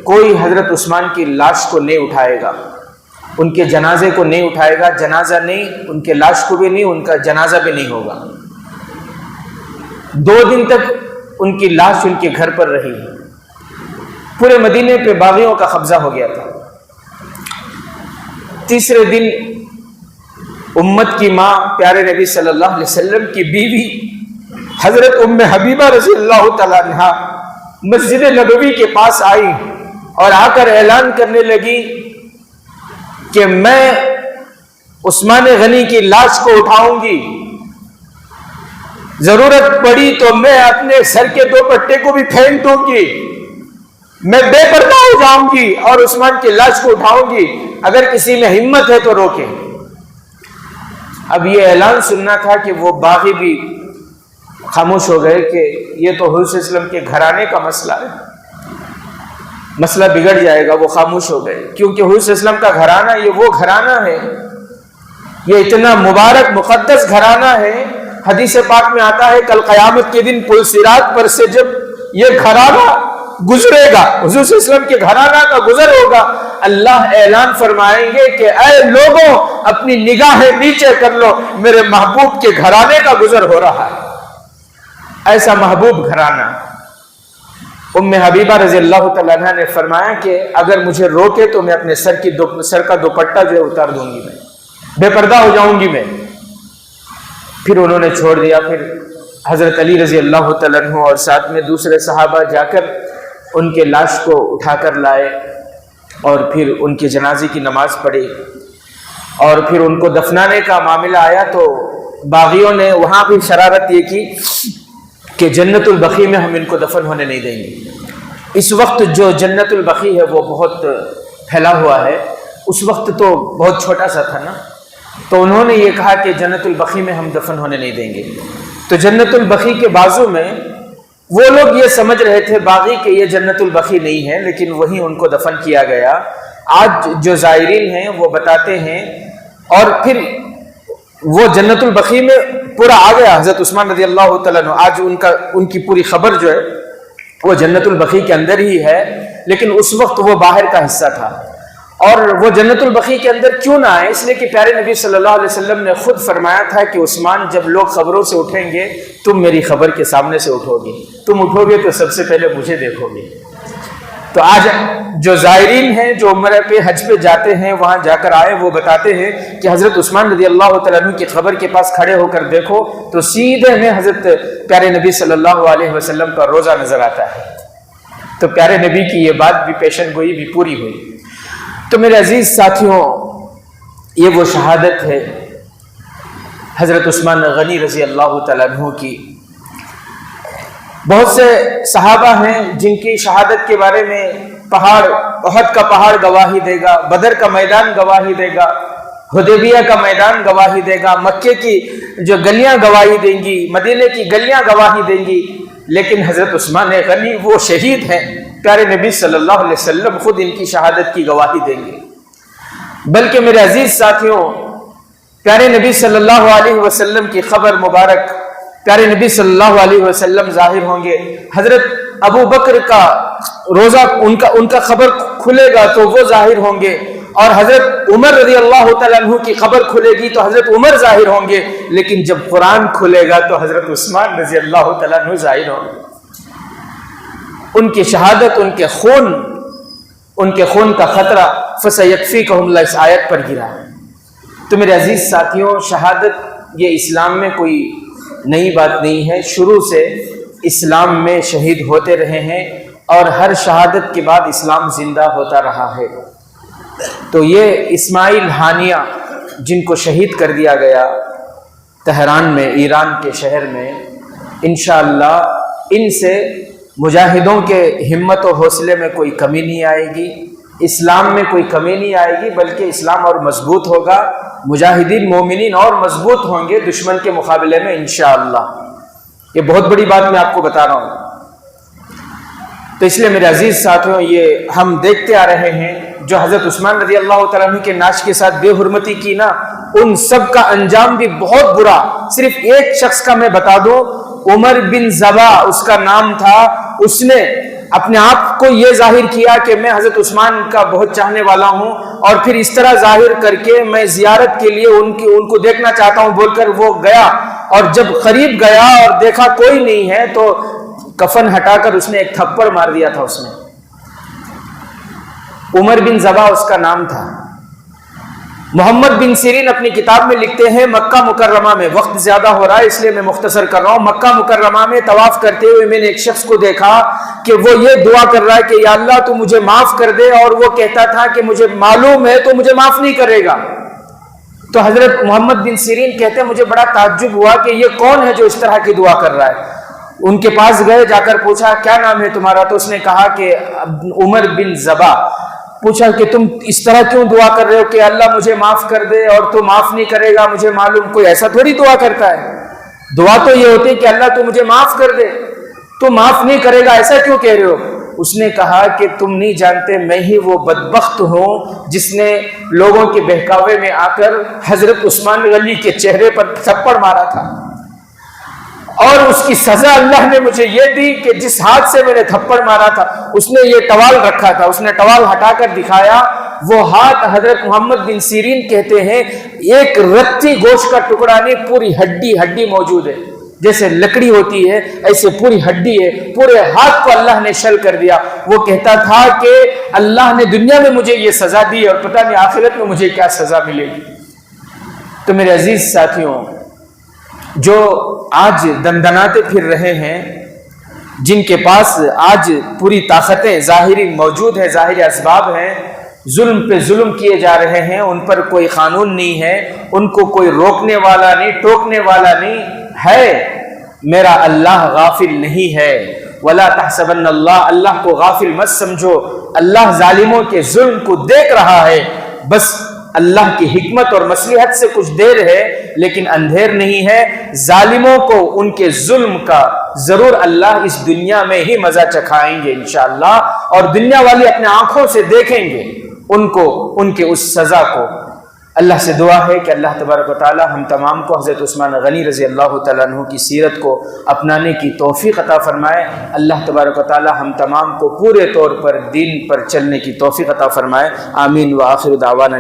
S1: کوئی حضرت عثمان کی لاش کو نہیں اٹھائے گا، ان کے جنازے کو نہیں اٹھائے گا، جنازہ نہیں، ان کے لاش کو بھی نہیں، ان کا جنازہ بھی نہیں ہوگا۔ 2 دن تک ان کی لاش ان کے گھر پر رہی۔ پورے مدینے پہ باغیوں کا قبضہ ہو گیا تھا۔ تیسرے دن امت کی ماں پیارے نبی صلی اللہ علیہ وسلم کی بیوی حضرت ام حبیبہ رضی اللہ تعالیٰ عنہا مسجد نبوی کے پاس آئی اور آ کر اعلان کرنے لگی کہ میں عثمان غنی کی لاش کو اٹھاؤں گی، ضرورت پڑی تو میں اپنے سر کے 2 پٹے کو بھی پھینک دوں گی، میں بے پردہ ہو جاؤں گی اور عثمان کی لاش کو اٹھاؤں گی، اگر کسی میں ہمت ہے تو روکے۔ اب یہ اعلان سننا تھا کہ وہ باغی بھی خاموش ہو گئے کہ یہ تو حضور صلی اللہ علیہ وسلم کے گھرانے کا مسئلہ ہے، مسئلہ بگڑ جائے گا۔ وہ خاموش ہو گئے کیونکہ حضور صلی اللہ علیہ وسلم کا گھرانہ یہ وہ گھرانہ ہے، یہ اتنا مبارک مقدس گھرانہ ہے۔ حدیث پاک میں آتا ہے کل قیامت کے دن پل صراط پر سے جب یہ گھرانہ گزرے گا، حضور صلی اللہ علیہ وسلم کے گھرانہ کا گزر ہوگا، اللہ اعلان فرمائیں گے کہ اے لوگوں اپنی نگاہیں نیچے کر لو، میرے محبوب کے گھرانے کا گزر ہو رہا ہے۔ ایسا محبوب گھرانہ۔ ام حبیبہ رضی اللہ تعالیٰ عنہ نے فرمایا کہ اگر مجھے روکے تو میں اپنے سر کا دوپٹہ جو ہے اتار دوں گی، میں بے پردہ ہو جاؤں گی میں۔ پھر انہوں نے چھوڑ دیا۔ پھر حضرت علی رضی اللہ تعالیٰ عنہ اور ساتھ میں دوسرے صحابہ جا کر ان کے لاش کو اٹھا کر لائے اور پھر ان کے جنازے کی نماز پڑھی، اور پھر ان کو دفنانے کا معاملہ آیا تو باغیوں نے وہاں بھی شرارت یہ کی کہ جنت البقیع میں ہم ان کو دفن ہونے نہیں دیں گے۔ اس وقت جو جنت البقیع ہے وہ بہت پھیلا ہوا ہے، اس وقت تو بہت چھوٹا سا تھا نا، تو انہوں نے یہ کہا کہ جنت البقیع میں ہم دفن ہونے نہیں دیں گے۔ تو جنت البقیع کے بازو میں وہ لوگ یہ سمجھ رہے تھے باغی کہ یہ جنت البقیع نہیں ہے، لیکن وہیں ان کو دفن کیا گیا۔ آج جو زائرین ہیں وہ بتاتے ہیں، اور پھر وہ جنت البقیع میں پورا آ گیا حضرت عثمان رضی اللہ تعالیٰ عنہ، آج ان کی پوری خبر جو ہے وہ جنت البقیع کے اندر ہی ہے، لیکن اس وقت وہ باہر کا حصہ تھا۔ اور وہ جنت البقیع کے اندر کیوں نہ آئے؟ اس لیے کہ پیارے نبی صلی اللہ علیہ وسلم نے خود فرمایا تھا کہ عثمان جب لوگ خبروں سے اٹھیں گے تم میری خبر کے سامنے سے اٹھو گے، تم اٹھو گے تو سب سے پہلے مجھے دیکھو گے۔ تو آج جو زائرین ہیں، جو عمرہ پہ حج پہ جاتے ہیں، وہاں جا کر آئے، وہ بتاتے ہیں کہ حضرت عثمان رضی اللہ تعالیٰ عنہ کی قبر کے پاس کھڑے ہو کر دیکھو تو سیدھے میں حضرت پیارے نبی صلی اللہ علیہ وسلم کا روزہ نظر آتا ہے۔ تو پیارے نبی کی یہ بات بھی پیشن گوئی بھی پوری ہوئی۔ تو میرے عزیز ساتھیوں، یہ وہ شہادت ہے حضرت عثمان غنی رضی اللہ تعالیٰ عنہ کی۔ بہت سے صحابہ ہیں جن کی شہادت کے بارے میں پہاڑ، احد کا پہاڑ گواہی دے گا، بدر کا میدان گواہی دے گا، حدیبیہ کا میدان گواہی دے گا، مکے کی جو گلیاں گواہی دیں گی، مدینے کی گلیاں گواہی دیں گی، لیکن حضرت عثمان غنی وہ شہید ہیں، پیارے نبی صلی اللہ علیہ وسلم خود ان کی شہادت کی گواہی دیں گے۔ بلکہ میرے عزیز ساتھیوں، پیارے نبی صلی اللہ علیہ وسلم کی خبر مبارک، پیارے نبی صلی اللہ علیہ وسلم ظاہر ہوں گے، حضرت ابو بکر کا روزہ ان کا خبر کھلے گا تو وہ ظاہر ہوں گے، اور حضرت عمر رضی اللہ تعالیٰ عنہ کی خبر کھلے گی تو حضرت عمر ظاہر ہوں گے، لیکن جب قرآن کھلے گا تو حضرت عثمان رضی اللہ تعالیٰ عنہ ظاہر ہوں گے۔ ان کی شہادت، ان کے خون کا خطرہ فَسَيَكْفِيكَهُمُ اللَّهُ اس آیت پر گرا ہے۔ تو میرے عزیز ساتھیوں، شہادت یہ اسلام میں کوئی نئی بات نہیں ہے، شروع سے اسلام میں شہید ہوتے رہے ہیں اور ہر شہادت کے بعد اسلام زندہ ہوتا رہا ہے۔ تو یہ اسماعیل ہانیہ جن کو شہید کر دیا گیا تہران میں، ایران کے شہر میں، انشاءاللہ ان سے مجاہدوں کے ہمت و حوصلے میں کوئی کمی نہیں آئے گی، اسلام میں کوئی کمی نہیں آئے گی، بلکہ اسلام اور مضبوط ہوگا، مجاہدین مومنین اور مضبوط ہوں گے دشمن کے مقابلے میں انشاءاللہ۔ یہ بہت بڑی بات میں آپ کو بتا رہا ہوں۔ تو اس لیے میرے عزیز ساتھیوں، یہ ہم دیکھتے آ رہے ہیں جو حضرت عثمان رضی اللہ تعالیٰ عنہ کے نعش کے ساتھ بے حرمتی کی نا، ان سب کا انجام بھی بہت برا۔ صرف ایک شخص کا میں بتا دوں، عمر بن زبا اس کا نام تھا، اس نے اپنے آپ کو یہ ظاہر کیا کہ میں حضرت عثمان کا بہت چاہنے والا ہوں، اور پھر اس طرح ظاہر کر کے میں زیارت کے لیے ان کو دیکھنا چاہتا ہوں بول کر وہ گیا، اور جب قریب گیا اور دیکھا کوئی نہیں ہے تو کفن ہٹا کر اس نے ایک تھپڑ مار دیا تھا اس نے۔ عمر بن زبا اس کا نام تھا۔ محمد بن سیرین اپنی کتاب میں لکھتے ہیں، مکہ مکرمہ میں، وقت زیادہ ہو رہا ہے اس لیے میں مختصر کر رہا ہوں، مکہ مکرمہ میں طواف کرتے ہوئے میں نے ایک شخص کو دیکھا کہ وہ یہ دعا کر رہا ہے کہ یا اللہ تو مجھے معاف کر دے، اور وہ کہتا تھا کہ مجھے معلوم ہے تو مجھے معاف نہیں کرے گا۔ تو حضرت محمد بن سیرین کہتے ہیں مجھے بڑا تعجب ہوا کہ یہ کون ہے جو اس طرح کی دعا کر رہا ہے۔ ان کے پاس گئے، جا کر پوچھا کیا نام ہے تمہارا؟ تو اس نے کہا کہ عمر بن زبا۔ پوچھا کہ تم اس طرح کیوں دعا کر رہے ہو کہ اللہ مجھے معاف کر دے اور تو معاف نہیں کرے گا، مجھے معلوم، کوئی ایسا تھوڑی دعا کرتا ہے، دعا تو یہ ہوتی ہے کہ اللہ تو مجھے معاف کر دے، تو معاف نہیں کرے گا، ایسا کیوں کہہ رہے ہو؟ اس نے کہا کہ تم نہیں جانتے میں ہی وہ بدبخت ہوں جس نے لوگوں کے بہکاوے میں آ کر حضرت عثمان غنی کے چہرے پر تھپڑ مارا تھا، اور اس کی سزا اللہ نے مجھے یہ دی کہ جس ہاتھ سے میں نے تھپڑ مارا تھا اس نے یہ ٹوال رکھا تھا، اس نے ٹوال ہٹا کر دکھایا، وہ ہاتھ حضرت محمد بن سیرین کہتے ہیں ایک رتی گوشت کا ٹکڑا نہیں، پوری ہڈی موجود ہے، جیسے لکڑی ہوتی ہے ایسے پوری ہڈی ہے، پورے ہاتھ کو اللہ نے شل کر دیا۔ وہ کہتا تھا کہ اللہ نے دنیا میں مجھے یہ سزا دی اور پتہ نہیں آخرت میں مجھے کیا سزا ملے گی۔ تو میرے عزیز ساتھیوں، جو آج دندناتے پھر رہے ہیں، جن کے پاس آج پوری طاقتیں ظاہری موجود ہیں، ظاہری اسباب ہیں، ظلم پہ ظلم کیے جا رہے ہیں، ان پر کوئی قانون نہیں ہے، ان کو کوئی روکنے والا نہیں، ٹوکنے والا نہیں ہے، میرا اللہ غافل نہیں ہے۔ وَلَا تَحْسَبَنَّ اللہ کو غافل مت سمجھو، اللہ ظالموں کے ظلم کو دیکھ رہا ہے، بس اللہ کی حکمت اور مصلحت سے کچھ دیر ہے لیکن اندھیر نہیں ہے۔ ظالموں کو ان کے ظلم کا ضرور اللہ اس دنیا میں ہی مزہ چکھائیں گے انشاءاللہ، اور دنیا والی اپنے آنکھوں سے دیکھیں گے ان کو، ان کے اس سزا کو۔ اللہ سے دعا ہے کہ اللہ تبارک و تعالی ہم تمام کو حضرت عثمان غنی رضی اللہ تعالیٰ عنہ کی سیرت کو اپنانے کی توفیق عطا فرمائے۔ اللہ تبارک و تعالی ہم تمام کو پورے طور پر دین پر چلنے کی توفیق عطا فرمائے۔ آمین۔ وآخر دعوانا